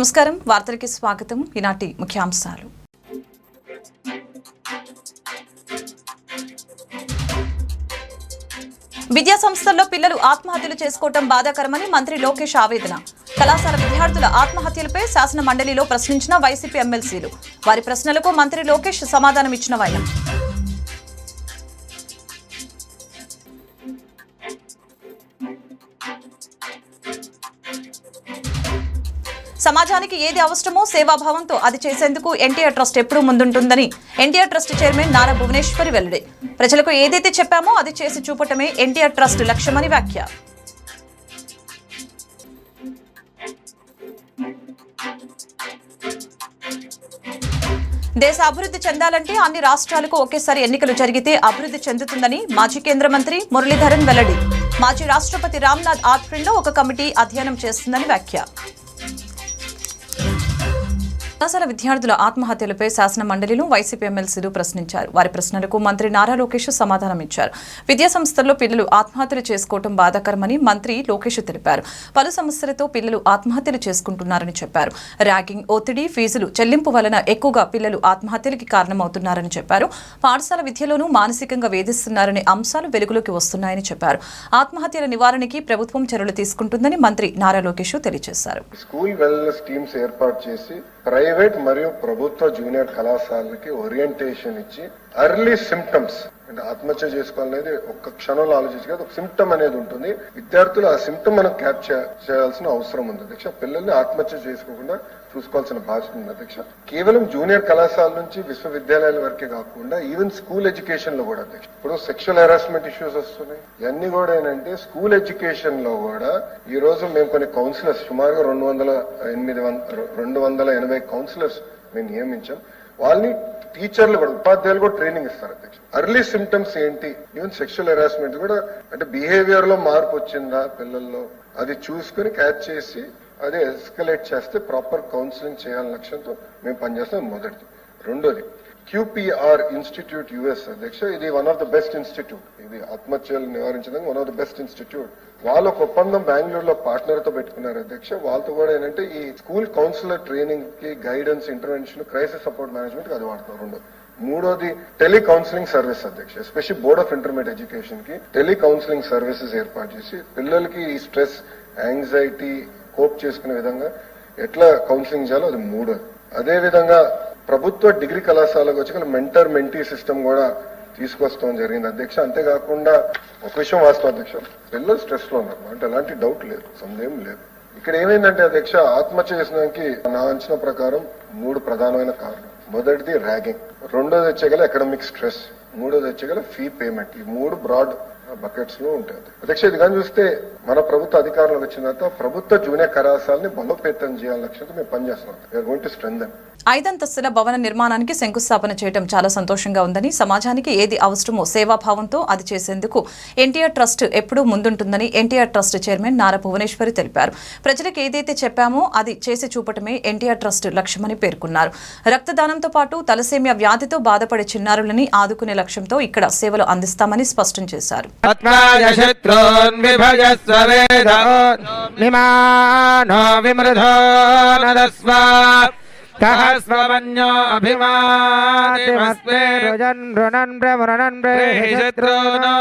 నమస్కారం వార్తలకి స్వాగతం ఈనాటి ముఖ్యాంశాలు విద్యా సంస్థల్లో పిల్లలు ఆత్మహత్యలు చేసుకోవడం బాధాకరమని మంత్రి లోకేష్ ఆవేదన కళాశాల విద్యార్థుల ఆత్మహత్యలపై శాసన మండలిలో ప్రశ్నించిన వైసీపీ ఎమ్మెల్సీలు వారి ప్రశ్నలకు మంత్రి లోకేష్ సమాధానం ఇచ్చిన వైనం సమాజానికి ఏది అవసరమో సేవాభావంతో అది చేసేందుకు ఎన్టీఆర్ ట్రస్ట్ ఎప్పుడూ ముందుంటుందని ఎన్టీఆర్ ట్రస్ట్ చైర్మన్ నారా భువనేశ్వరి వెల్లడి ప్రజలకు ఏదైతే చెప్పామో అది చేసి చూపటమే ఎన్టీఆర్ ట్రస్ట్ లక్ష్యమని వ్యాఖ్య దేశ అభివృద్ధి చెందాలంటే అన్ని రాష్ట్రాలకు ఒకేసారి ఎన్నికలు జరిగితే అభివృద్ధి చెందుతుందని మాజీ కేంద్ర మంత్రి మురళీధరన్ వెల్లడి మాజీ రాష్ట్రపతి రామ్నాథ్ ఆధ్వర్యంలో ఒక కమిటీ అధ్యయనం చేస్తుందని వ్యాఖ్య కళాశాల విద్యార్థుల ఆత్మహత్యలపై శాసన మండలిలో వైసీపీ ఎమ్మెల్సీలు ప్రశ్నించారు వారి ప్రశ్నలకు మంత్రి నారా లోకేష్ సమాధానం ఇచ్చారు విద్యా సంస్థల్లో పిల్లలు ఆత్మహత్యలు చేసుకోవడం బాధాకరమని మంత్రి లోకేష్ తెలిపారు పలు సమస్యలతో పిల్లలు ఆత్మహత్యలు చేసుకుంటున్నారని చెప్పారు ర్యాగింగ్ ఒత్తిడి ఫీజులు చెల్లింపు వలన ఎక్కువగా పిల్లలు ఆత్మహత్యలకి కారణమవుతున్నారని చెప్పారు పాఠశాల విద్యలోనూ మానసికంగా వేధిస్తున్నారనే అంశాలు వెలుగులోకి వస్తున్నాయని చెప్పారు ఆత్మహత్యల నివారణకి ప్రభుత్వం చర్యలు తీసుకుంటుందని మంత్రి నారా లోకేష్ తెలియజేశారు స్కూల్ వెల్నెస్ టీమ్స్ ఏర్పాటు చేసి ప్రైవేట్ మరియు ప్రభుత్వ జూనియర్ కళాశాలకి ఓరియంటేషన్ ఇచ్చి ఎర్లీ సిమ్టమ్స్ అంటే ఆత్మహత్య చేసుకోవాలనేది ఒక్క క్షణంలో ఆలోచించి కాదు ఒక సిమ్టమ్ అనేది ఉంటుంది విద్యార్థులు ఆ సిమ్టమ్ మనం క్యాప్చర్ చేయాల్సిన అవసరం ఉంది అధ్యక్ష పిల్లల్ని ఆత్మహత్య చేసుకోకుండా చూసుకోవాల్సిన బాధ్యత ఉంది అధ్యక్ష కేవలం జూనియర్ కళాశాల నుంచి విశ్వవిద్యాలయాల వరకే కాకుండా ఈవెన్ స్కూల్ ఎడ్యుకేషన్ లో కూడా అధ్యక్ష ఇప్పుడు సెక్షువల్ హెరాస్మెంట్ ఇష్యూస్ వస్తున్నాయి ఇవన్నీ కూడా ఏంటంటే స్కూల్ ఎడ్యుకేషన్ లో కూడా ఈ రోజు మేము కొన్ని కౌన్సిలర్స్ సుమారుగా 280 కౌన్సిలర్స్ మేము నియమించాం వాళ్ళని టీచర్లు కూడా ఉపాధ్యాయులు కూడా ట్రైనింగ్ ఇస్తారు అధ్యక్ష ఎర్లీ సిమ్టమ్స్ ఏంటి ఈవెన్ సెక్షువల్ హెరాస్మెంట్ కూడా అంటే బిహేవియర్ లో మార్పు వచ్చిందా పిల్లల్లో అది చూసుకుని క్యాచ్ చేసి అదే ఎస్కలేట్ చేస్తే ప్రాపర్ కౌన్సిలింగ్ చేయాలనే లక్ష్యంతో మేము పనిచేస్తాం మొదటిది రెండోది QPR ఇన్స్టిట్యూట్ యుఎస్ అధ్యక్ష ఇది one of the best institute ఇది ఆత్మహత్యలు నివారించడానికి one of the best institute వాళ్ళ ఒక ఒప్పందం బెంగళూరులో పార్ట్నర్ తో పెట్టుకున్నారు అధ్యక్ష వాళ్ళతో కూడా ఏంటంటే ఈ స్కూల్ కౌన్సిలర్ ట్రైనింగ్ కి guidance intervention crisis support management కి అది వాడతారు రెండోది మూడోది టెలి కౌన్సిలింగ్ సర్వీస్ అధ్యక్ష especially board of intermediate education కి టెలి కౌన్సిలింగ్ సర్వీసెస్ ఏర్పాటు చేసి పిల్లలకి ఈ స్ట్రెస్ యాంగ్జైటీ కోప్ చేసుకునే విధంగా ఎట్లా కౌన్సిలింగ్ చేయాలో అది మూడోది అదే విధంగా ప్రభుత్వ డిగ్రీ కళాశాలకు వచ్చి మెంటర్ మెంటీ సిస్టమ్ కూడా తీసుకొస్తాం జరిగింది అధ్యక్ష అంతేకాకుండా ఒక విషయం వాస్తవం అధ్యక్ష పిల్లలు స్ట్రెస్ లో ఉన్నారు అంటే ఎలాంటి డౌట్ లేదు సందేహం లేదు ఇక్కడ ఏమైందంటే అధ్యక్ష ఆత్మహత్య చేసడానికి నా అంచనా ప్రకారం 3 ప్రధానమైన కారణం మొదటిది ర్యాగింగ్ రెండోది వచ్చేగల ఎకడమిక్ స్ట్రెస్ మూడోది వచ్చేగల ఫీ పేమెంట్ ఈ 3 బ్రాడ్ బకెట్స్ లో ఉంటాయి అధ్యక్ష ఇది కానీ చూస్తే మన ప్రభుత్వ అధికారంలోకి వచ్చిన తర్వాత ప్రభుత్వ జూనియర్ కళాశాలని బలోపేతం చేయాలని లక్ష్యంతో మేము పనిచేస్తున్నాం వీఆర్ గోయింగ్ టు స్ట్రెంథెన్ 5 అంతస్తుల భవన నిర్మాణానికి శంకుస్థాపన చేయడం చాలా సంతోషంగా ఉందని సమాజానికి ఏది అవసరమో సేవాభావంతో అది చేసేందుకు ఎన్టీఆర్ ట్రస్ట్ ఎప్పుడూ ముందుంటుందని ఎన్టీఆర్ ట్రస్ట్ చైర్మన్ నారా భువనేశ్వరి తెలిపారు ప్రజలకు ఏదైతే చెప్పామో అది చేసి చూపటమే ఎన్టీఆర్ ట్రస్ట్ లక్ష్యమని పేర్కొన్నారు రక్తదానంతో పాటు తలసేమియా వ్యాధితో బాధపడే చిన్నారులని ఆదుకునే లక్ష్యంతో ఇక్కడ సేవలు అందిస్తామని స్పష్టం చేశారు सहस्रवन्यो अभिमातिमस्मे रुजन् रुणन् प्रमुरणन् प्रेहिशत्रूनो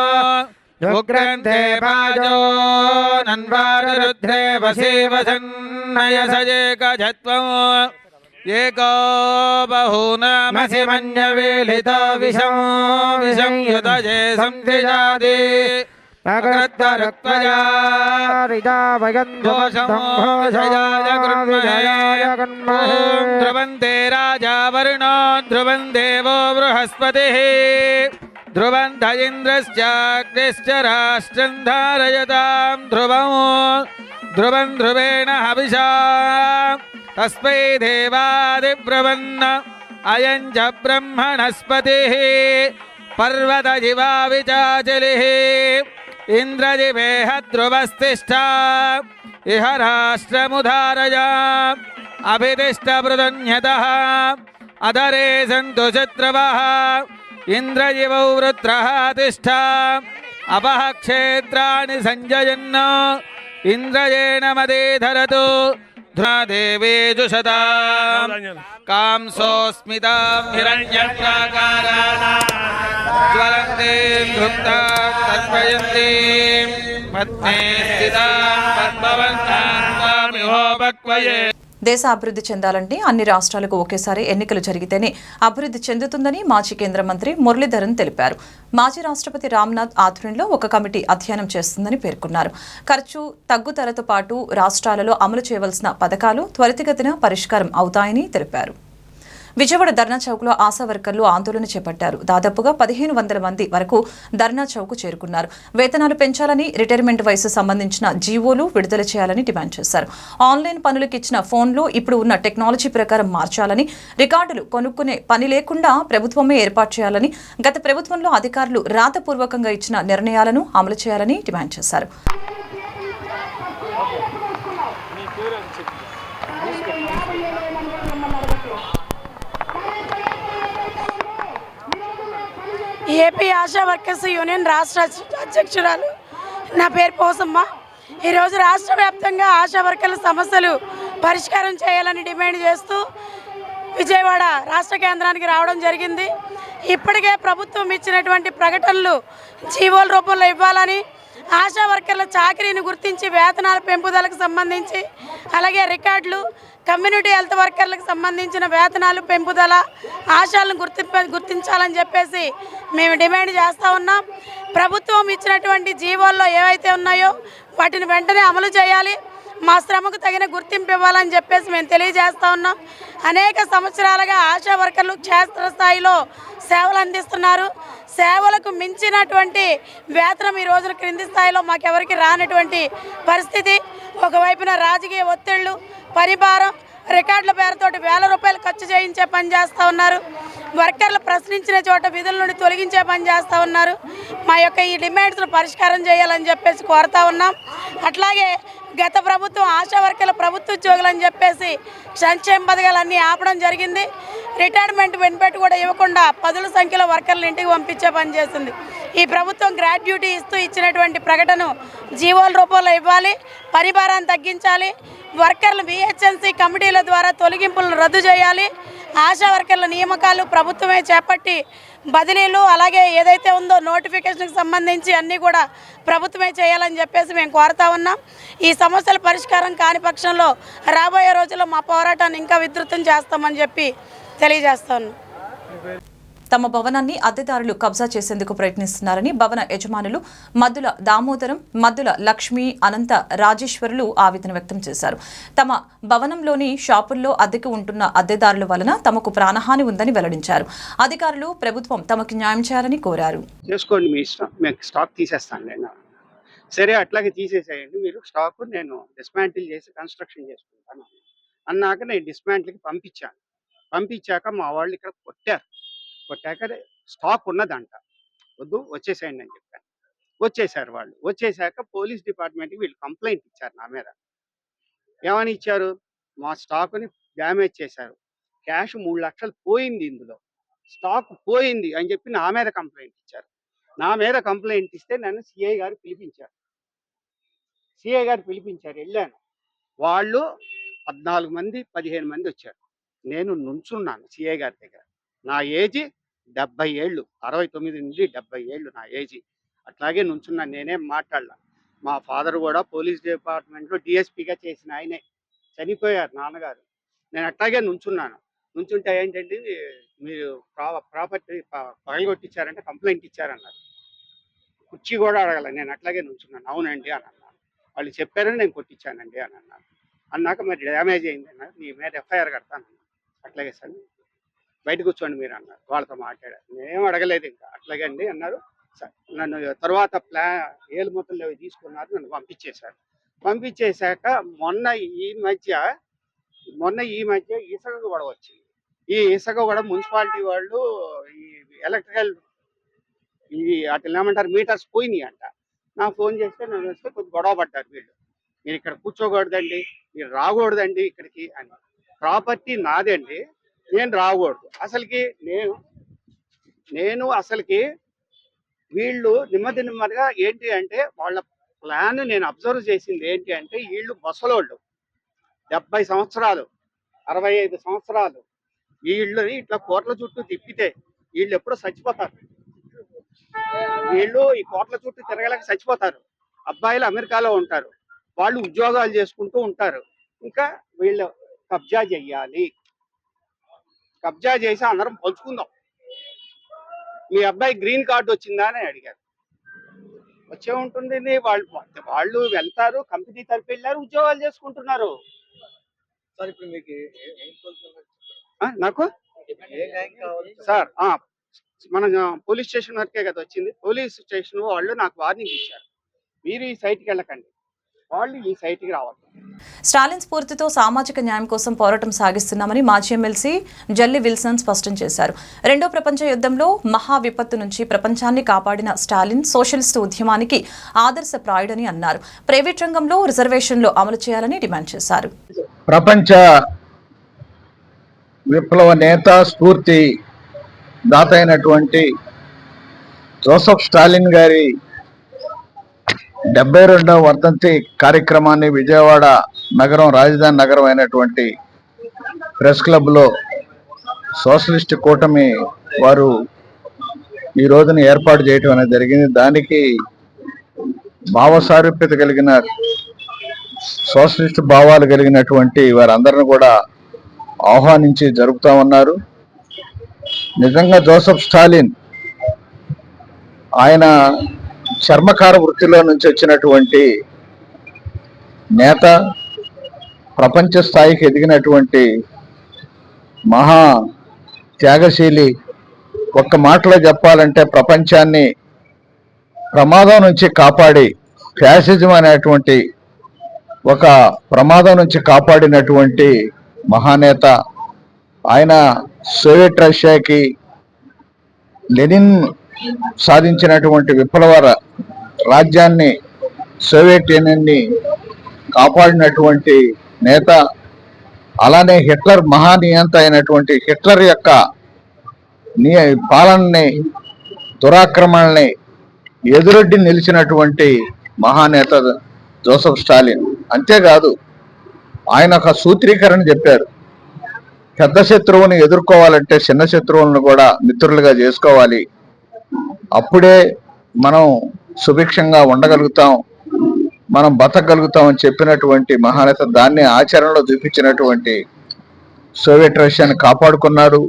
उग्रन्थे पाजो नन्वारुरुद्रे वसीवसन्नयसजेकजत्वम् एको बहूनामसि मन्यवेलितो विषं युतजे संधिजाति ध्रुवन्ते राजा वरुणो ध्रुवन् देवो बृहस्पतिः ध्रुवन्त इन्द्रश्चाग्निश्च राष्ट्रं धारयतां ध्रुवन् ध्रुवेण हविषा तस्मै देवादिब्रवन् अयं च ब्रह्मणस्पतिः पर्वतजिवा विचाचलिः इन्द्रजिवेह ध्रुवस्तिष्ठा इह राष्ट्रमुधारय अभितिष्ठपृतन्यतः अधरे सन्तु शत्रवः इन्द्रजिवौ वृत्रः तिष्ठा अपः क्षेत्राणि सञ्जयन् इन्द्रयेण मदे धरतु దేవే జుషతాం కాంసోస్మితాం హిరణ్యప్రాకారాం జ్వలంతీం గుప్తాం తన్మయంతీం పద్మే స్థితాం పద్మవంతాం తామిహోపక్వయే. దేశ అభివృద్ధి చెందాలంటే అన్ని రాష్ట్రాలకు ఒకేసారి ఎన్నికలు జరిగితేనే అభివృద్ధి చెందుతుందని మాజీ కేంద్ర మంత్రి మురళీధరన్ తెలిపారు. మాజీ రాష్ట్రపతి రామ్నాథ్ ఆధ్వర్యంలో ఒక కమిటీ అధ్యయనం చేస్తుందని పేర్కొన్నారు. ఖర్చు తగ్గుదలతో పాటు రాష్ట్రాలలో అమలు చేయవలసిన పథకాలు త్వరితగతిన పరిష్కారం అవుతాయని తెలిపారు. విజయవాడ ధర్నా చౌక్లో ఆశా వర్కర్లు ఆందోళన చేపట్టారు. దాదాపుగా 1500 మంది వరకు ధర్నా చౌక్ చేరుకున్నారు. వేతనాలు పెంచాలని, రిటైర్మెంట్ వయసు సంబంధించిన జీవోలు విడుదల చేయాలని డిమాండ్ చేశారు. ఆన్లైన్ పనులకు ఇచ్చిన ఫోన్లు ఇప్పుడు ఉన్న టెక్నాలజీ ప్రకారం మార్చాలని, రికార్డులు కొనుక్కునే పని లేకుండా ప్రభుత్వమే ఏర్పాటు చేయాలని, గత ప్రభుత్వంలో అధికారులు రాతపూర్వకంగా ఇచ్చిన నిర్ణయాలను అమలు చేయాలని డిమాండ్ చేశారు. ఏపీ ఆశా వర్కర్స్ యూనియన్ రాష్ట్ర అధ్యక్షురాలు నా పేరు పోసమ్మ. ఈరోజు రాష్ట్ర వ్యాప్తంగా ఆశా వర్కర్ల సమస్యలు పరిష్కారం చేయాలని డిమాండ్ చేస్తూ విజయవాడ రాష్ట్ర కేంద్రానికి రావడం జరిగింది. ఇప్పటికే ప్రభుత్వం ఇచ్చినటువంటి ప్రకటనలు జీవోల రూపంలో ఇవ్వాలని, ఆశా వర్కర్ల చాకరీని గుర్తించి వేతనాల పెంపుదలకు సంబంధించి, అలాగే రికార్డులు, కమ్యూనిటీ హెల్త్ వర్కర్లకు సంబంధించిన వేతనాలు పెంపుదల, ఆశాలను గుర్తించాలని చెప్పేసి మేము డిమాండ్ చేస్తూ ఉన్నాం. ప్రభుత్వం ఇచ్చినటువంటి జీవోల్లో ఏవైతే ఉన్నాయో వాటిని వెంటనే అమలు చేయాలి, మా శ్రమకు తగిన గుర్తింపు ఇవ్వాలని చెప్పేసి మేము తెలియజేస్తూ ఉన్నాం. అనేక సంవత్సరాలుగా ఆశా వర్కర్లు క్షేత్రస్థాయిలో సేవలు అందిస్తున్నారు. సేవలకు మించినటువంటి వేతనం ఈ రోజున క్రింది స్థాయిలో మాకెవరికి రానటువంటి పరిస్థితి. ఒకవైపున రాజకీయ ఒత్తిళ్లు, పరిభారం, రికార్డుల పేరుతోటి వేల రూపాయలు ఖర్చు చేయించే పని చేస్తూ ఉన్నారు. వర్కర్లు ప్రశ్నించిన చోట విధుల నుండి తొలగించే పని చేస్తూ ఉన్నారు. మా యొక్క ఈ డిమాండ్స్ను పరిష్కారం చేయాలని చెప్పేసి కోరుతా ఉన్నాం. అట్లాగే గత ప్రభుత్వం ఆశా వర్కర్ల ప్రభుత్వ ఉద్యోగులు అని చెప్పేసి సంక్షేమ పథకాలన్నీ ఆపడం జరిగింది. రిటైర్మెంట్ బెనిఫిట్ కూడా ఇవ్వకుండా పదుల సంఖ్యలో వర్కర్లు ఇంటికి పంపించే పని చేస్తుంది. ఈ ప్రభుత్వం గ్రాట్యుటీ ఇస్తూ ఇచ్చినటువంటి ప్రకటన జీవోల రూపంలో ఇవ్వాలి, పరిభారాన్ని తగ్గించాలి, వర్కర్లు విహెచ్ఎన్సీ కమిటీల ద్వారా తొలగింపులను రద్దు చేయాలి, ఆశా వర్కర్ల నియామకాలు ప్రభుత్వమే చేపట్టి బదిలీలు, అలాగే ఏదైతే ఉందో నోటిఫికేషన్కి సంబంధించి అన్నీ కూడా ప్రభుత్వమే చేయాలని చెప్పేసి మేము కోరుతా ఉన్నాం. ఈ సమస్యల పరిష్కారం కాని పక్షంలో రాబోయే రోజుల్లో మా పోరాటాన్ని ఇంకా విస్తృతం చేస్తామని చెప్పి తెలియజేస్తా ఉన్నాం. తమ భవనాన్ని అద్దెదారులు కబ్జా చేసేందుకు ప్రయత్నిస్తున్నారని భవన యజమానులు మద్దుల దామోదరం, మద్దుల లక్ష్మి, అనంత రాజేశ్వరులు ఆవేదన వ్యక్తం చేశారు. తమ భవనంలోని షాపుల్లో అద్దెకు ఉంటున్న అద్దెదారుల వలన తమకు ప్రాణహాని ఉందని వెల్లడించారు. అధికారులు, ప్రభుత్వం తమకు న్యాయం చేయాలని కోరారు. చేసుకోండి, మీ ఇష్టం, మేము స్టాక్ తీసేస్తాను నేను. సరే, అట్లాగే తీసేసేయండి మీరు స్టాక్, నేను డిస్మాంటిల్ చేసి కన్స్ట్రక్షన్ చేసుకుంటాను అన్నాక నేను డిస్మాంటిల్కి పంపించాక మా వాళ్ళు ఇక్కడ కొట్టాక స్టాక్ ఉన్నదంట, వద్దు వచ్చేసేయండి అని చెప్పాను. వచ్చేసారు వాళ్ళు. వచ్చేసాక పోలీస్ డిపార్ట్మెంట్కి వీళ్ళు కంప్లైంట్ ఇచ్చారు నా మీద. ఏమని ఇచ్చారు? మా స్టాక్ని డ్యామేజ్ చేశారు, క్యాష్ 3 లక్షలు పోయింది, ఇందులో స్టాక్ పోయింది అని చెప్పి నా మీద కంప్లైంట్ ఇచ్చారు. నా మీద కంప్లైంట్ ఇస్తే నన్ను సిఐ గారు పిలిపించారు. వెళ్ళాను. వాళ్ళు 14 మంది 15 మంది వచ్చారు. నేను నుంచున్నాను సిఐ గారి దగ్గర. నా ఏజీ 70 ఏళ్ళు, 69 నుండి 70 ఏళ్ళు నా ఏజీ. అట్లాగే నుంచున్నాను, నేనేం మాట్లాడలా. మా ఫాదర్ కూడా పోలీస్ డిపార్ట్మెంట్లో డిఎస్పీగా చేసిన ఆయనే, చనిపోయారు నాన్నగారు. నేను అట్లాగే నుంచుంటే ఏంటంటే మీరు ప్రాపర్టీ పగలగొట్టించారంటే కంప్లైంట్ ఇచ్చారన్నారు. కుర్చీ కూడా అడగల, నేను అట్లాగే నుంచున్నాను. అవునండి అని అన్నాను. వాళ్ళు చెప్పారని నేను కొట్టించానండి అని అన్నారు. అన్నాక మరి డ్యామేజ్ అయింది అన్నారు, నీ మీద ఎఫ్ఐఆర్ కడతాను. అట్లాగే సార్ బయట కూర్చోండి మీరు అన్నారు. వాళ్ళతో మాట్లాడారు, నేనేం అడగలేదు. ఇంకా అట్లాగే అండి అన్నారు. నన్ను తర్వాత ఏలు మొత్తంలో తీసుకున్నారు, నన్ను పంపించేశాక మొన్న ఈ మధ్య ఇసుక కూడా వచ్చింది. ఈ ఇసుక కూడా మున్సిపాలిటీ వాళ్ళు ఈ ఎలక్ట్రికల్ అట్లా ఏమంటారు మీటర్స్ పోయినాయి అంట. నాకు ఫోన్ చేస్తే నన్ను వస్తే కొద్దిగా గొడవ పడ్డారు వీళ్ళు. మీరు ఇక్కడ కూర్చోకూడదండి, మీరు రాకూడదండి ఇక్కడికి అని. ప్రాపర్టీ నాదండి, నేను రాకూడదు. అసలుకి వీళ్ళు నెమ్మదిగా ఏంటి అంటే వాళ్ళ ప్లాన్ నేను అబ్జర్వ్ చేసింది ఏంటి అంటే వీళ్ళు ముసలోళ్ళు 70 సంవత్సరాలు 65 సంవత్సరాలు వీళ్ళని ఇట్లా కోట్ల చుట్టూ తిప్పితే వీళ్ళు ఎప్పుడో చచ్చిపోతారు. వీళ్ళు ఈ కోట్ల చుట్టూ తిరగలేక చచ్చిపోతారు. అబ్బాయిలు అమెరికాలో ఉంటారు, వాళ్ళు ఉద్యోగాలు చేసుకుంటూ ఉంటారు. ఇంకా వీళ్ళు కబ్జా చెయ్యాలి, కబ్జా చేసి అందరం పంచుకుందాం. మీ అబ్బాయి గ్రీన్ కార్డు వచ్చిందా అని అడిగారు. వచ్చే ఉంటుంది, వాళ్ళు వెళ్తారు, కంపెనీ తరపు వెళ్ళారు, ఉద్యోగాలు చేసుకుంటున్నారు. నాకు సార్ మన పోలీస్ స్టేషన్ వరకే కదా వచ్చింది. పోలీస్ స్టేషన్ వాళ్ళు నాకు వార్నింగ్ ఇచ్చారు, మీరు ఈ సైట్కి వెళ్ళకండి, వాళ్ళు ఈ సైట్కి రావాలి. స్టాలిన్ స్ఫూర్తితో సామాజిక న్యాయం కోసం పోరాటం సాగిస్తున్నామని మాజీ ఎమ్మెల్సీ జల్లి విల్సన్ స్పష్టం చేశారు. రెండో ప్రపంచ యుద్ధంలో మహా విపత్తు నుంచి ప్రపంచాన్ని కాపాడిన స్టాలిన్ సోషలిస్టు ఉద్యమానికి ఆదర్శప్రాయుడని అన్నారు. ప్రైవేట్ రంగంలో రిజర్వేషన్లు అమలు చేయాలని డిమాండ్ చేశారు. ప్రపంచ విప్లవ నేత, స్ఫూర్తి దాత అయినటువంటి జోసెఫ్ స్టాలిన్ గారి 72వ వర్ధంతి కార్యక్రమాన్ని విజయవాడ నగరం, రాజధాని నగరం అయినటువంటి ప్రెస్ క్లబ్లో సోషలిస్ట్ కూటమి వారు ఈ రోజున ఏర్పాటు చేయటం అనేది జరిగింది. దానికి భావసారూప్యత కలిగిన, సోషలిస్ట్ భావాలు కలిగినటువంటి వారందరిని కూడా ఆహ్వానించి జరుపుతా ఉన్నారు. నిజంగా జోసెఫ్ స్టాలిన్ ఆయన చర్మకార వృత్తిలో నుంచి వచ్చినటువంటి నేత, ప్రపంచ స్థాయికి ఎదిగినటువంటి మహా త్యాగశీలి. ఒక్క మాటలో చెప్పాలంటే ప్రపంచాన్ని ప్రమాదం నుంచి కాపాడి, ఫ్యాసిజం అనేటువంటి ఒక ప్రమాదం నుంచి కాపాడినటువంటి మహానేత ఆయన. సోవియట్ రష్యాకి లెనిన్ సాధించినటువంటి విప్లవ రాజ్యాన్ని, సోవియట్ యూనియన్ని కాపాడినటువంటి నేత. అలానే హిట్లర్ మహానియంత అయినటువంటి హిట్లర్ యొక్క పాలనని, దురాక్రమణని ఎదురొడ్డి నిలిచినటువంటి మహానేత జోసెఫ్ స్టాలిన్. అంతేకాదు ఆయన ఒక సూత్రీకరణ చెప్పారు, పెద్ద శత్రువుని ఎదుర్కోవాలంటే చిన్న శత్రువులను కూడా మిత్రులుగా చేసుకోవాలి, అప్పుడే మనం సుభిక్షంగా ఉండగలుగుతాం, మనం బతకగలుగుతాం అని చెప్పినటువంటి మహానేత. దాన్ని ఆచరణలో చూపించినటువంటి సోవియట్ రష్యాని కాపాడుకున్నారు.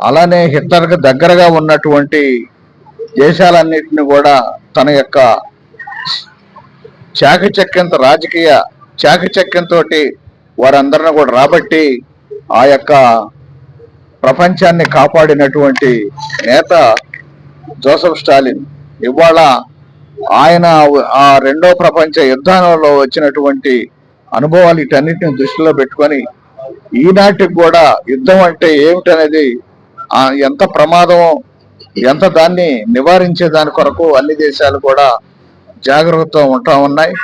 అలానే హిట్లర్కి దగ్గరగా ఉన్నటువంటి దేశాలన్నింటినీ కూడా తన యొక్క చాకచక్యంతో, రాజకీయ చాకచక్యంతో వారందరిని కూడా రాబట్టి ఆ యొక్క ప్రపంచాన్ని కాపాడినటువంటి నేత జోసెఫ్ స్టాలిన్. ఇవాళ ఆయన ఆ రెండో ప్రపంచ యుద్ధంలో వచ్చినటువంటి అనుభవాలు వీటన్నిటిని దృష్టిలో పెట్టుకొని ఈనాటికి కూడా యుద్ధం అంటే ఏమిటనేది, ఎంత ప్రమాదమో, ఎంత దాన్ని నివారించే దాని కొరకు అన్ని దేశాలు కూడా జాగ్రత్తగా ఉంటా ఉన్నాయి.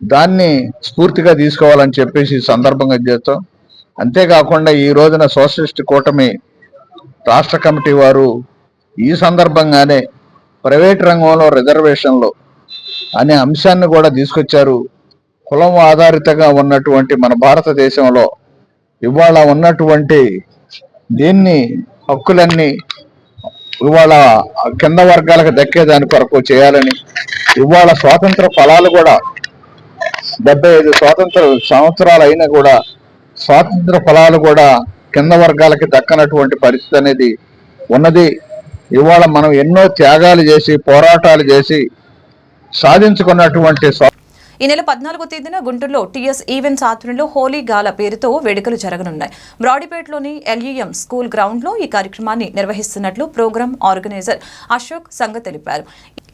దాన్ని స్ఫూర్తిగా తీసుకోవాలని చెప్పేసి సందర్భంగా చేస్తాం. అంతేకాకుండా ఈ రోజున సోషలిస్ట్ కూటమి రాష్ట్ర కమిటీ వారు ఈ సందర్భంగానే ప్రైవేట్ రంగంలో రిజర్వేషన్లు అనే అంశాన్ని కూడా తీసుకొచ్చారు. కులం ఆధారితంగా ఉన్నటువంటి మన భారతదేశంలో ఇవాళ ఉన్నటువంటి దీన్ని హక్కులన్నీ ఇవాళ కింద వర్గాలకు దక్కేదాని కొరకు చేయాలని, ఇవాళ స్వాతంత్ర ఫలాలు కూడా 75 స్వాతంత్ర సంవత్సరాలు అయినా కూడా స్వాతంత్ర ఫలాలు కూడా కింద వర్గాలకి దక్కనటువంటి పరిస్థితి అనేది ఉన్నది. ఇవాళ మనం ఎన్నో త్యాగాలు చేసి, పోరాటాలు చేసి సాధించుకున్నటువంటి ఈ నెల 14వ తేదీన గుంటూరులో టీఎస్ ఈవెంట్స్ ఆధ్వర్యంలో హోలీ గాల పేరుతో వేడుకలు జరగనున్నాయి. బ్రాడీపేటలోని ఎల్ఈఎం స్కూల్ గ్రౌండ్లో ఈ కార్యక్రమాన్ని నిర్వహిస్తున్నట్లు ప్రోగ్రామ్ ఆర్గనైజర్ అశోక్ సంగ తెలిపారు.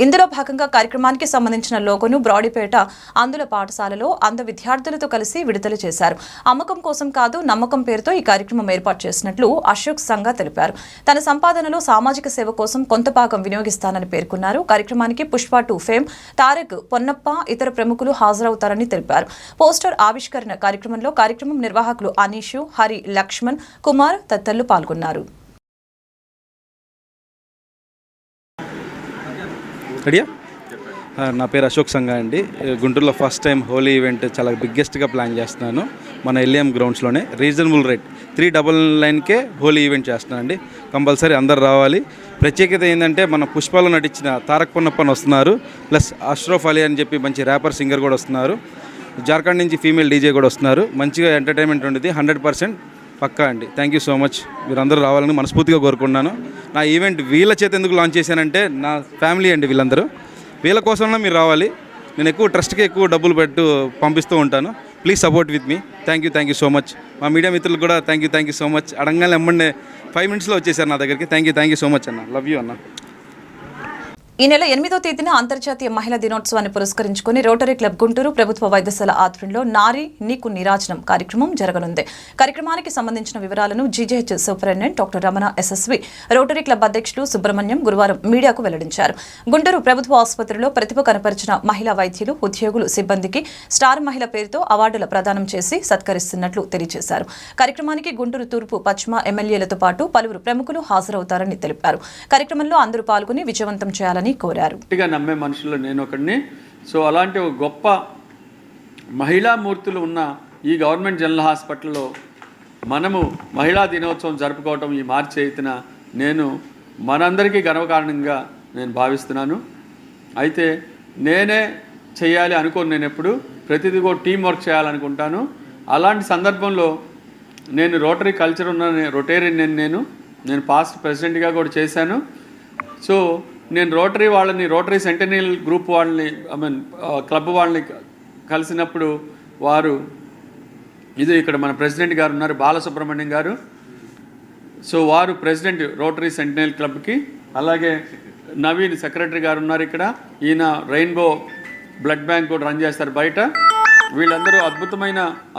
ఇందులో భాగంగా కార్యక్రమానికి సంబంధించిన లోగోను బ్రాడీపేట అందుల పాఠశాలలో అంధ విద్యార్థులతో కలిసి విడుదల చేశారు. అమ్మకం కోసం కాదు, నమ్మకం పేరుతో ఈ కార్యక్రమం ఏర్పాటు చేసినట్లు అశోక్ సంగ తెలిపారు. తన సంపాదనలో సామాజిక సేవ కోసం కొంత భాగం వినియోగిస్తానని పేర్కొన్నారు. కార్యక్రమానికి పుష్ప 2 ఫేమ్, తారక్, పొన్నప్ప, ఇతర ప్రముఖులు హాజరవుతారని తెలిపారు. పోస్టర్ ఆవిష్కరణ కార్యక్రమంలో కార్యక్రమం నిర్వాహకులు అనీషు, హరి, లక్ష్మణ్, కుమార్ తదితరులు పాల్గొన్నారు. నా పేరు అశోక్ సంగా అండి. గుంటూరులో ఫస్ట్ టైం హోలీ ఈవెంట్ చాలా బిగ్గెస్ట్గా ప్లాన్ చేస్తున్నాను. మన ఎల్ఏఎం గ్రౌండ్స్లోనే రీజనబుల్ రేట్ 399కే హోలీ ఈవెంట్ చేస్తున్నానండి. కంపల్సరీ అందరు రావాలి. ప్రత్యేకత ఏంటంటే మన పుష్పాలో నటించిన తారక్ పొన్నప్పన్ వస్తున్నారు, ప్లస్ అష్రఫ్ అలీ అని చెప్పి మంచి ర్యాపర్ సింగర్ కూడా వస్తున్నారు. జార్ఖండ్ నుంచి ఫీమేల్ డీజే కూడా వస్తున్నారు. మంచిగా ఎంటర్టైన్మెంట్ ఉండేది 100% పక్కా అండి. Thank you so much. మీరందరూ రావాలని మనస్ఫూర్తిగా కోరుకుంటున్నాను. నా ఈవెంట్ వీళ్ళ చేత ఎందుకు లాంచ్ చేశానంటే నా ఫ్యామిలీ అండి వీళ్ళందరూ. వీళ్ళ కోసమైనా మీరు రావాలి. నేను ఎక్కువ ట్రస్ట్కి ఎక్కువ డబ్బులు పంపిస్తూ ఉంటాను. Please support with me. Thank you so much. మా మీడియా మిత్రులు కూడా థ్యాంక్ యూ సో మచ్. అడగానే ఎమ్మండే 5 మినిట్స్లో వచ్చేసారు నా దగ్గరికి. థ్యాంక్ యూ సో మచ్ అన్న. లవ్ యూ అన్న. ఈ నెల 8వ తేదీన అంతర్జాతీయ మహిళా దినోత్సవాన్ని పురస్కరించుకుని రోటరీ క్లబ్ గుంటూరు ప్రభుత్వ వైద్యశాల ఆధ్వర్యంలో నారీ నీకు నీరాజనం కార్యక్రమం జరగనుంది. కార్యక్రమానికి సంబంధించిన వివరాలను GGH superintendent doctor Ramana SSV, rotary club అధ్యక్షులు సుబ్రహ్మణ్యం గురువారం మీడియాకు వెల్లడించారు. గుంటూరు ప్రభుత్వ ఆసుపత్రిలో ప్రతిభ కనపరిచిన మహిళా వైద్యులు, ఉద్యోగులు, సిబ్బందికి స్టార్ మహిళ పేరుతో అవార్డుల ప్రదానం చేసి సత్కరిస్తున్నట్లు తెలియజేశారు. కార్యక్రమానికి గుంటూరు తూర్పు, పశ్చిమ ఎమ్మెల్యేలతో పాటు పలువురు ప్రముఖులు హాజరవుతారని తెలిపారు. కార్యక్రమంలో అందరూ పాల్గొని విజయవంతం చేయాలని కోరారు. నమ్మే మనుషుల్లో నేను ఒకడిని. సో అలాంటి ఒక గొప్ప మహిళా మూర్తులు ఉన్న ఈ గవర్నమెంట్ జనరల్ హాస్పిటల్లో మనము మహిళా దినోత్సవం జరుపుకోవటం ఈ మార్చి 8న నేను మనందరికీ గర్వకారణంగా నేను భావిస్తున్నాను. అయితే నేనే చేయాలి అనుకోను. నేను ఎప్పుడు ప్రతిదీ కూడా టీం వర్క్ చేయాలనుకుంటాను. అలాంటి సందర్భంలో నేను రోటరీ కల్చర్ ఉన్న రొటేరియన్ నేను పాస్ట్ ప్రెసిడెంట్గా కూడా చేశాను. సో నేను రోటరీ సెంటెనియల్ గ్రూప్ వాళ్ళని క్లబ్ వాళ్ళని కలిసినప్పుడు వారు ఇక్కడ మన ప్రెసిడెంట్ గారు ఉన్నారు, బాలసుబ్రహ్మణ్యం గారు. సో వారు ప్రెసిడెంట్ రోటరీ సెంటెనియల్ క్లబ్కి. అలాగే నవీన్ సెక్రటరీ గారు ఉన్నారు ఇక్కడ. ఈయన రెయిన్బో బ్లడ్ బ్యాంక్ కూడా రన్ చేస్తారు బయట. వీళ్ళందరూ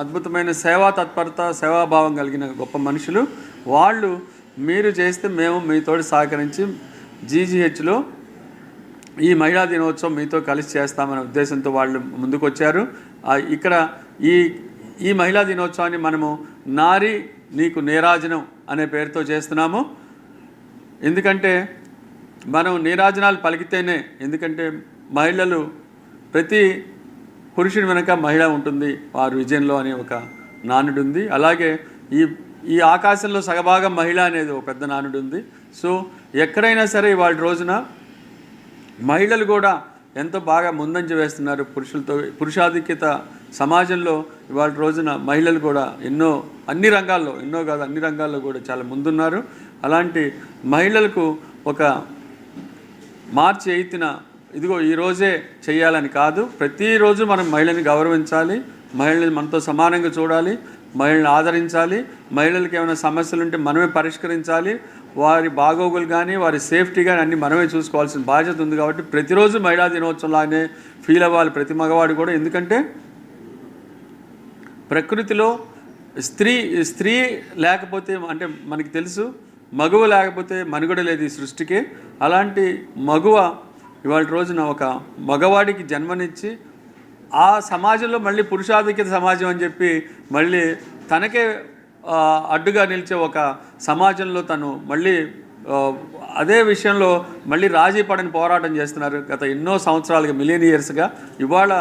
అద్భుతమైన సేవా తత్పరత, సేవాభావం కలిగిన గొప్ప మనుషులు. వాళ్ళు మీరు చేస్తే మేము మీతోటి సహకరించి జీజీహెచ్లో ఈ మహిళా దినోత్సవం మీతో కలిసి చేస్తామనే ఉద్దేశంతో వాళ్ళు ముందుకు వచ్చారు. ఇక్కడ ఈ మహిళా దినోత్సవాన్ని మనము నారీ నీకు నీరాజనం అనే పేరుతో చేస్తున్నాము. ఎందుకంటే మనం నీరాజనాలు పలికితేనే, ఎందుకంటే మహిళలు ప్రతి పురుషుని వెనుక మహిళ ఉంటుంది వారి విజయంలో అనే ఒక నానుడు ఉంది. అలాగే ఈ ఆకాశంలో సగభాగం మహిళ అనేది ఒక పెద్ద నానుడు ఉంది. సో ఎక్కడైనా సరే ఇవాళ రోజున మహిళలు కూడా ఎంతో బాగా ముందంజ వేస్తున్నారు. పురుషాధిక్యత సమాజంలో ఇవాళ రోజున మహిళలు కూడా అన్ని రంగాల్లో కూడా చాలా ముందున్నారు. అలాంటి మహిళలకు ఒక మార్చి 8న ఇదిగో ఈరోజే చేయాలని కాదు, ప్రతిరోజు మనం మహిళని గౌరవించాలి, మహిళని మనతో సమానంగా చూడాలి, మహిళలను ఆదరించాలి. మహిళలకు ఏమైనా సమస్యలు ఉంటే మనమే పరిష్కరించాలి. వారి బాగోగులు కానీ వారి సేఫ్టీ కానీ అన్నీ మనమే చూసుకోవాల్సిన బాధ్యత ఉంది. కాబట్టి ప్రతిరోజు మహిళా దినోత్సవంలానే ఫీల్ అవ్వాలి ప్రతి మగవాడు కూడా. ఎందుకంటే ప్రకృతిలో స్త్రీ లేకపోతే, అంటే మనకి తెలుసు, మగువ లేకపోతే మనుగడ లేదు ఈ సృష్టికి. అలాంటి మగువ ఇవాళ రోజున ఒక మగవాడికి జన్మనిచ్చి ఆ సమాజంలో మళ్ళీ పురుషాధిక్యత సమాజం అని చెప్పి మళ్ళీ తనకే అడ్డుగా నిలిచే ఒక సమాజంలో తను మళ్ళీ అదే విషయంలో మళ్ళీ రాజీ పడని పోరాటం చేస్తున్నారు గత ఎన్నో సంవత్సరాలుగా, మిలియన్ ఇయర్స్గా. ఇవాళ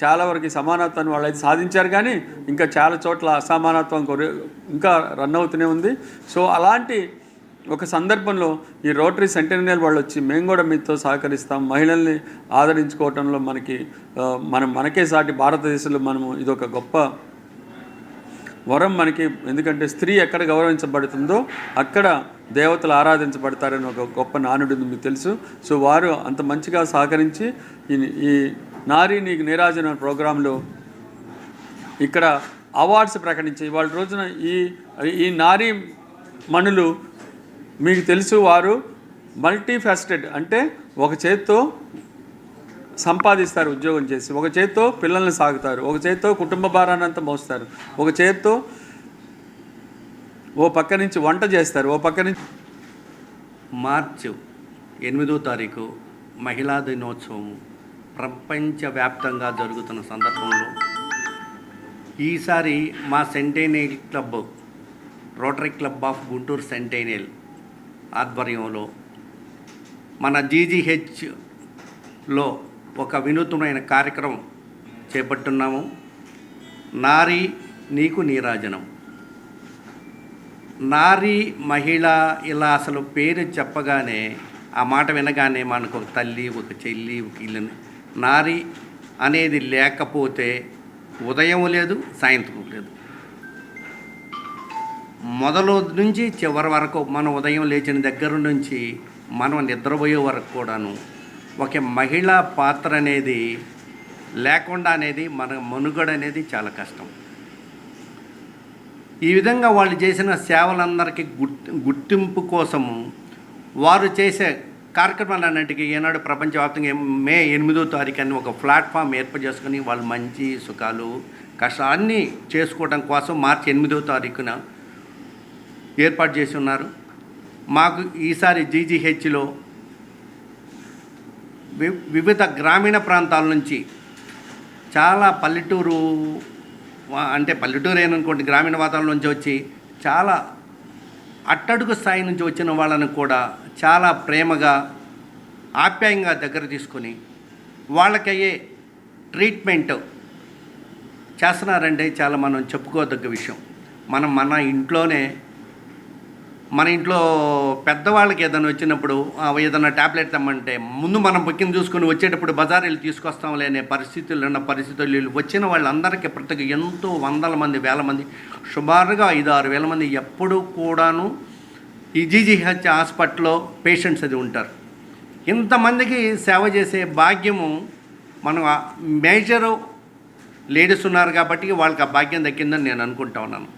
చాలా వరకు సమానత్వాన్ని వాళ్ళు అయితే సాధించారు, కానీ ఇంకా చాలా చోట్ల అసమానత్వం ఇంకా రన్ అవుతూనే ఉంది. సో అలాంటి ఒక సందర్భంలో ఈ రోటరీ సెంటెనియల్ వాళ్ళు వచ్చి మేము కూడా మీతో సహకరిస్తాం, మహిళల్ని ఆదరించుకోవటంలో మనకే సాటి భారతదేశంలో మనము ఇదొక గొప్ప వరం మనకి. ఎందుకంటే స్త్రీ ఎక్కడ గౌరవించబడుతుందో అక్కడ దేవతలు ఆరాధించబడతారని ఒక గొప్ప నానుడు ఉంది, మీకు తెలుసు. సో వారు అంత మంచిగా సహకరించి ఈ నారీ నీకు నీరాజన ప్రోగ్రాంలో ఇక్కడ అవార్డ్స్ ప్రకటించి ఇవాళ రోజున ఈ నారీ మణులు మీకు తెలుసు, వారు మల్టీఫాసెటెడ్. అంటే ఒక చేత్తో సంపాదిస్తారు ఉద్యోగం చేసి, ఒక చేత్తో పిల్లల్ని సాగుతారు, ఒక చేత్తో కుటుంబ భారాన్ని అంతా మోస్తారు, ఒక చేత్తో ఓ పక్క నుంచి వంట చేస్తారు, ఓ పక్క నుంచి. మార్చి 8వ తారీఖు మహిళా దినోత్సవం ప్రపంచవ్యాప్తంగా జరుగుతున్న సందర్భంలో ఈసారి మా centennial club, rotary club of Guntur centennial ఆధ్వర్యంలో మన జీజీహెచ్లో ఒక వినూత్నమైన కార్యక్రమం చేపట్టున్నాము. నారీ నీకు నీరాజనం. నారీ మహిళ ఇలా అసలు పేరు చెప్పగానే ఆ మాట వినగానే మనకు ఒక తల్లి, ఒక చెల్లి, ఒక ఇల్లు. నారీ అనేది లేకపోతే ఉదయం లేదు, సాయంత్రం లేదు. మొదలు నుంచి చివరి వరకు మనం ఉదయం లేచిన దగ్గర నుంచి మనం నిద్రపోయే వరకు కూడాను ఒక మహిళా పాత్ర అనేది లేకుండా అనేది మన మనుగడ అనేది చాలా కష్టం. ఈ విధంగా వాళ్ళు చేసిన సేవలందరికీ గుర్తింపు కోసము వారు చేసే కార్యక్రమాలన్నింటికి ఈనాడు ప్రపంచవ్యాప్తంగా మే 8వ తారీఖు అని ఒక ప్లాట్ఫామ్ ఏర్పాటు చేసుకుని వాళ్ళు మంచి సుఖాలు కష్టాన్ని చేసుకోవడం కోసం మార్చి 8వ తారీఖున ఏర్పాటు చేసి ఉన్నారు. మాకు ఈసారి జీజీహెచ్లో వివిధ గ్రామీణ ప్రాంతాల నుంచి చాలా పల్లెటూరు ఏననుకోండి, గ్రామీణ వాతావరణం నుంచి వచ్చి చాలా అట్టడుగు స్థాయి నుంచి వచ్చిన వాళ్ళని కూడా చాలా ప్రేమగా ఆప్యాయంగా దగ్గర తీసుకొని వాళ్ళకయ్యే ట్రీట్మెంట్ చేస్తున్నారంటే చాలా మనం చెప్పుకోదగ్గ విషయం. మన ఇంట్లో పెద్దవాళ్ళకి ఏదైనా వచ్చినప్పుడు ఏదైనా ట్యాబ్లెట్ తెమ్మంటే ముందు మనం బుకింగ్ చూసుకొని వచ్చేటప్పుడు బజార్ వెళ్ళి తీసుకొస్తాంలే అనే పరిస్థితులు వచ్చిన వాళ్ళందరికీ ప్రతి ఎంతో వందల మంది, వేల మంది, సుమారుగా 5-6 వేల మంది ఎప్పుడూ కూడాను ఈ జీజీహెచ్ హాస్పిటల్లో పేషెంట్స్ అది ఉంటారు. ఇంతమందికి సేవ చేసే భాగ్యము మనం మేజరు లేడీస్ ఉన్నారు కాబట్టి వాళ్ళకి ఆ భాగ్యం దక్కిందని నేను అనుకుంటా ఉన్నాను.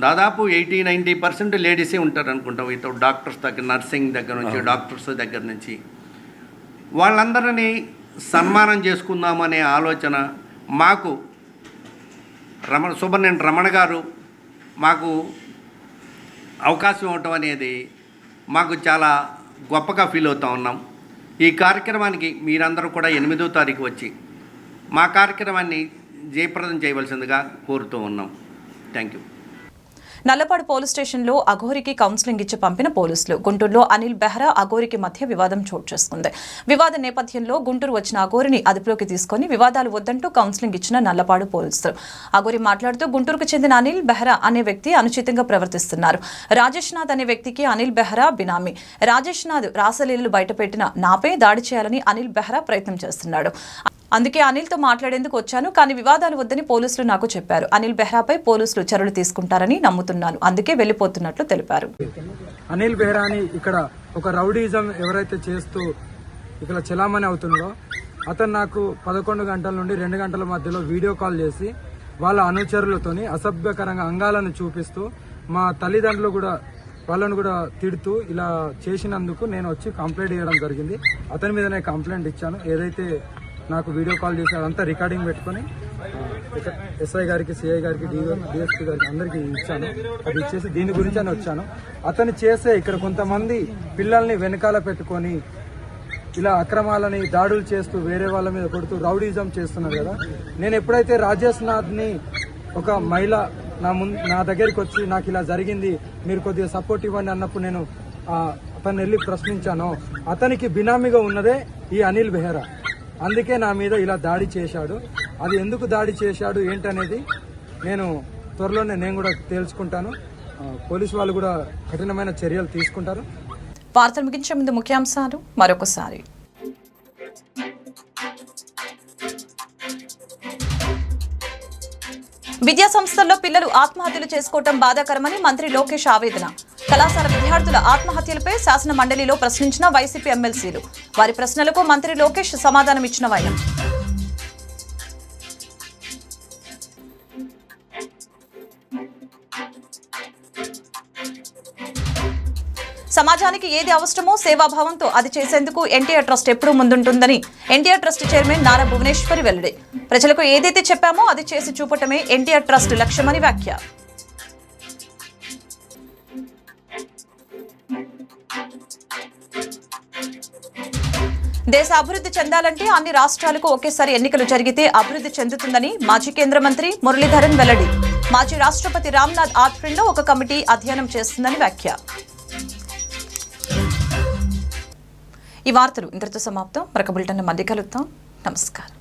దాదాపు 80-90% లేడీసే ఉంటారు అనుకుంటాం. వితౌట్ డాక్టర్స్ దగ్గర, నర్సింగ్ దగ్గర నుంచి, డాక్టర్స్ దగ్గర నుంచి వాళ్ళందరినీ సన్మానం చేసుకుందామనే ఆలోచన మాకు సుబ్రహ్మణ్యం రమణ గారు మాకు అవకాశం ఇవ్వటం అనేది మాకు చాలా గొప్పగా ఫీల్ అవుతూ ఉన్నాం. ఈ కార్యక్రమానికి మీరందరూ కూడా 8వ తారీఖు వచ్చి మా కార్యక్రమాన్ని జయప్రదం చేయవలసిందిగా కోరుతూ ఉన్నాం. Thank you. నల్లపాడు పోలీస్ స్టేషన్లో అఘోరికి కౌన్సిలింగ్ ఇచ్చి పంపిన పోలీసులు. గుంటూరులో అనిల్ బెహ్రా అఘోరికి మధ్య వివాదం చోటు చేసుకుంది. వివాద నేపథ్యంలో గుంటూరు వచ్చిన అఘోరిని అదుపులోకి తీసుకుని వివాదాలు వద్దంటూ కౌన్సిలింగ్ ఇచ్చిన నల్లపాడు పోలీసులు. అఘోరి మాట్లాడుతూ గుంటూరుకు చెందిన అనిల్ బెహ్రా అనే వ్యక్తి అనుచితంగా ప్రవర్తిస్తున్నారు. రాజేష్ నాథ్ అనే వ్యక్తికి అనిల్ బెహ్రా బినామీ. రాజేష్ నాథ్ రాసలీలలు బయటపెట్టిన నాపై దాడి చేయాలని అనిల్ బెహ్రా ప్రయత్నం చేస్తున్నాడు. అందుకే అనిల్తో మాట్లాడేందుకు వచ్చాను, కానీ వివాదాలు వద్దని పోలీసులు నాకు చెప్పారు. అనిల్ బెహ్రాపై పోలీసులు చర్యలు తీసుకుంటారని నమ్ముతున్నాను, అందుకే వెళ్లిపోతున్నట్లు తెలిపారు. అనిల్ బెహ్రాని ఇక్కడ ఒక రౌడీజం ఎవరైతే చేస్తూ ఇక్కడ చలామణి అవుతుందో అతను నాకు 11 గంటల నుండి 2 గంటల మధ్యలో వీడియో కాల్ చేసి వాళ్ళ అనుచరులతోని అసభ్యకరంగా అంగాలను చూపిస్తూ మా తల్లిదండ్రులు కూడా వాళ్ళను కూడా తిడుతూ ఇలా చేసినందుకు నేను వచ్చి కంప్లైంట్ ఇవ్వడం జరిగింది. అతని మీద నేను కంప్లైంట్ ఇచ్చాను. ఏదైతే నాకు వీడియో కాల్ చేసి అదంతా రికార్డింగ్ పెట్టుకొని ఎస్ఐ గారికి, సిఐ గారికి, డిఎస్పీ గారికి అందరికీ ఇచ్చాను. అది ఇచ్చేసి దీని గురించి అని వచ్చాను. అతను చేసే ఇక్కడ కొంతమంది పిల్లల్ని వెనకాల పెట్టుకొని ఇలా అక్రమాలని దాడులు చేస్తూ వేరే వాళ్ళ మీద కొడుతూ రౌడీజం చేస్తున్నారు కదా. నేను ఎప్పుడైతే రాజేష్ నాథ్ని ఒక మహిళ నా దగ్గరికి వచ్చి నాకు ఇలా జరిగింది, మీరు కొద్దిగా సపోర్ట్ ఇవ్వండి అన్నప్పుడు నేను అతన్ని వెళ్ళి ప్రశ్నించాను. అతనికి బినామీగా ఉన్నదే ఈ అనిల్ బెహ్రా. అందుకే నా మీద ఇలా దాడి చేశాడు. అది ఎందుకు దాడి చేశాడు ఏంటనేది త్వరలోనే నేను కూడా తేల్చుకుంటాను. పోలీసు వాళ్ళు కూడా కఠినమైన చర్యలు తీసుకుంటారు. వార్తలు ముగించే ముందు ముఖ్యాంశాలు మరొకసారి. విద్యా సంస్థల్లో పిల్లలు ఆత్మహత్యలు చేసుకోవడం బాధాకరమని మంత్రి లోకేష్ ఆవేదన. కళాశాల విద్యార్థుల ఆత్మహత్యలపై శాసన మండలిలో ప్రశ్నించిన వైసీపీ ఎమ్మెల్సీలు. వారి ప్రశ్నలకు మంత్రి లోకేష్ సమాధానం ఇచ్చిన వైనం. సమాజానికి ఏది అవసరమో సేవాభావంతో అది చేసేందుకు ఎన్టీఆర్ ట్రస్ట్ ఎప్పుడూ ముందుంటుందని ఎన్టీఆర్ ట్రస్ట్ చైర్మన్ నారా భువనేశ్వరి వెల్లడి. ప్రజలకు ఏదైతే చెప్పామో అది చేసి చూపటమే ఎన్టీఆర్ ట్రస్ట్ లక్ష్యమని వ్యాఖ్య. దేశ అభివృద్ధి చెందాలంటే అన్ని రాష్ట్రాలకు ఒకేసారి ఎన్నికలు జరిగితే అభివృద్ధి చెందుతుందని మాజీ కేంద్ర మంత్రి మురళీధరన్ వెల్లడి. మాజీ రాష్ట్రపతి రామ్నాథ్ ఆధ్వర్యంలో ఒక కమిటీ అధ్యయనం చేస్తుందని వ్యాఖ్య. ఈ వార్తలు ఇంతటితో సమాప్తం. మరొక బులెటిన్లో మళ్ళీ కలుద్దాం. నమస్కారం.